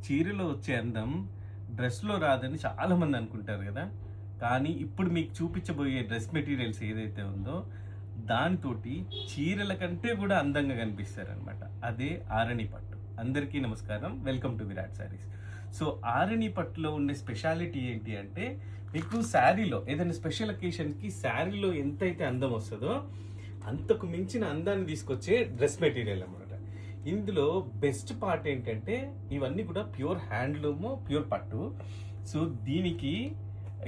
చీరలో వచ్చే అందం డ్రెస్‌లో రాదని చాలామంది అనుకుంటారు గదా! కానీ ఇప్పుడు మీకు చూపించబోయే డ్రెస్ మెటీరియల్స్ ఏదైతే ఉందో దానితోటి చీరల కంటే గూడా అందంగా కనిపిస్తారనమాట. అదే ఆరణి పట్టు. అందరికీ నమస్కారం. Welcome to Virat saris. So, Arani పట్టులో ఉండే స్పెషాలిటీ ఏంటి అంటే మీకు శారీలో ఏదైనా స్పెషల్ అకేషన్‌కి శారీలో ఎంతైతే అందం వస్తదో అంతకు మించిన అందాన్ని తీసుకొచ్చే డ్రెస్ మెటీరియల్ అన్నమాట. ఇందులో బెస్ట్ పార్ట్ ఏంటంటే ఇవన్నీ కూడా ప్యూర్ హ్యాండ్లూమ్, ప్యూర్ పట్టు. సో దీనికి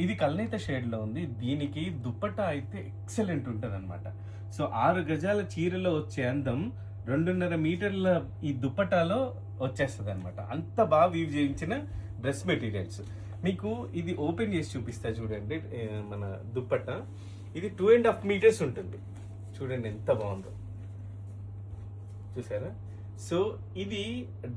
ఇది కల్నేత షేడ్లో ఉంది. దీనికి దుప్పట్టా అయితే ఎక్సలెంట్ ఉంటుంది అనమాట. సో 6 గజాల చీరలో వచ్చే అందం 2.5 మీటర్ల ఈ దుప్పటాలో వచ్చేస్తుంది అనమాట. అంత బాగా వీవ్ చేయించిన డ్రెస్ మెటీరియల్స్. మీకు ఇది ఓపెన్ చేసి చూపిస్తా చూడండి. మన దుప్పట్టా ఇది 2.5 మీటర్స్ ఉంటుంది. చూడండి ఎంత బాగుందో, చూసారా? సో ఇది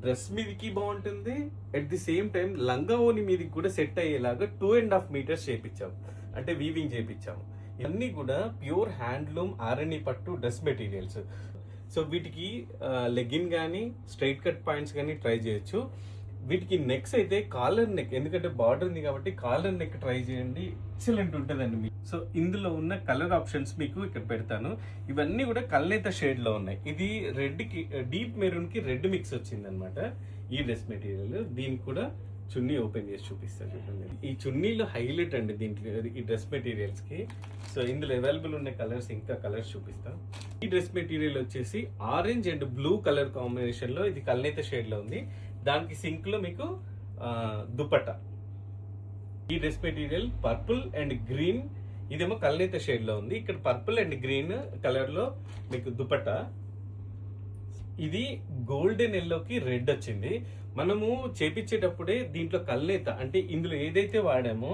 డ్రెస్ మీదకి బాగుంటుంది, అట్ ది సేమ్ టైం లంగా ఓని మీదకి కూడా సెట్ అయ్యేలాగా 2.5 మీటర్స్ చేపించాము, అంటే వీవింగ్ చేపించాము. ఇవన్నీ కూడా ప్యూర్ హ్యాండ్లూమ్ ఆరణి పట్టు డ్రెస్ మెటీరియల్స్. సో వీటికి లెగ్గిన్ కానీ స్ట్రైట్ కట్ పాయింట్స్ కానీ ట్రై చేయొచ్చు. వీటికి నెక్స్ అయితే కాలర్ నెక్, ఎందుకంటే బార్డర్ ఉంది కాబట్టి కాలర్ నెక్ ట్రై చేయండి, ఎక్సలెంట్ ఉంటుందండి మీకు. సో ఇందులో ఉన్న కలర్ ఆప్షన్స్ మీకు ఇక్కడ పెడతాను. ఇవన్నీ కూడా కల్నేత షేడ్ లో ఉన్నాయి. ఇది రెడ్ కి, డీప్ మెరూన్ కి రెడ్ మిక్స్ వచ్చింది అనమాట ఈ డ్రెస్ మెటీరియల్. దీనికి కూడా చున్నీ ఓపెన్ చేసి చూపిస్తాను చూడండి. ఈ చున్నీలో హైలైట్ అండి దీంట్లో ఈ డ్రెస్ మెటీరియల్స్ కి. సో ఇందులో అవైలబుల్ ఉన్న కలర్స్, ఇంకా కలర్స్ చూపిస్తాం. ఈ డ్రెస్ మెటీరియల్ వచ్చేసి orange and blue colour combination లో ఇది కల్నేత షేడ్ లో ఉంది. దానికి సింక్ లో మీకు దుపట్టా. ఈ dress material purple and green, ఇదేమో కల్నేత షేడ్ లో ఉంది. ఇక్కడ పర్పుల్ అండ్ గ్రీన్ కలర్ లో మీకు దుపట్టా. ఇది గోల్డెన్ ఎల్లోకి రెడ్ వచ్చింది. మనము చేపించేటప్పుడే దీంట్లో కల్నేత, అంటే ఇందులో ఏదైతే వాడామో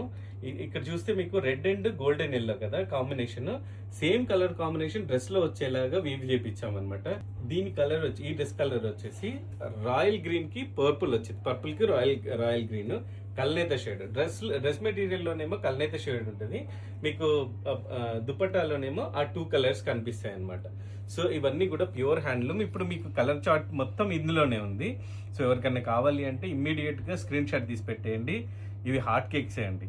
ఇక్కడ చూస్తే మీకు రెడ్ అండ్ గోల్డెన్ ఎల్లో కదా combination, same colour combination dress లో వచ్చేలాగా వీవ్ చేపించాం అనమాట. దీని కలర్ వచ్చి, ఈ డ్రెస్ కలర్ వచ్చేసి రాయల్ గ్రీన్ కి పర్పుల్ వచ్చింది, పర్పుల్ కి రాయల్ గ్రీన్ కల్నేత షేడ్. డ్రెస్ మెటీరియల్ లోనేమో కల్నేత షేడ్ ఉంటుంది, మీకు దుపట్టాలోనేమో ఆ 2 కలర్స్ కనిపిస్తాయి అనమాట. సో ఇవన్నీ కూడా ప్యూర్ హ్యాండ్లూమ్. ఇప్పుడు మీకు కలర్ చార్ట్ మొత్తం ఇందులోనే ఉంది. సో ఎవరికైనా కావాలి అంటే ఇమ్మీడియట్ గా స్క్రీన్ షాట్ తీసి పెట్టేయండి. ఇవి హాట్ కేక్స్ అండి.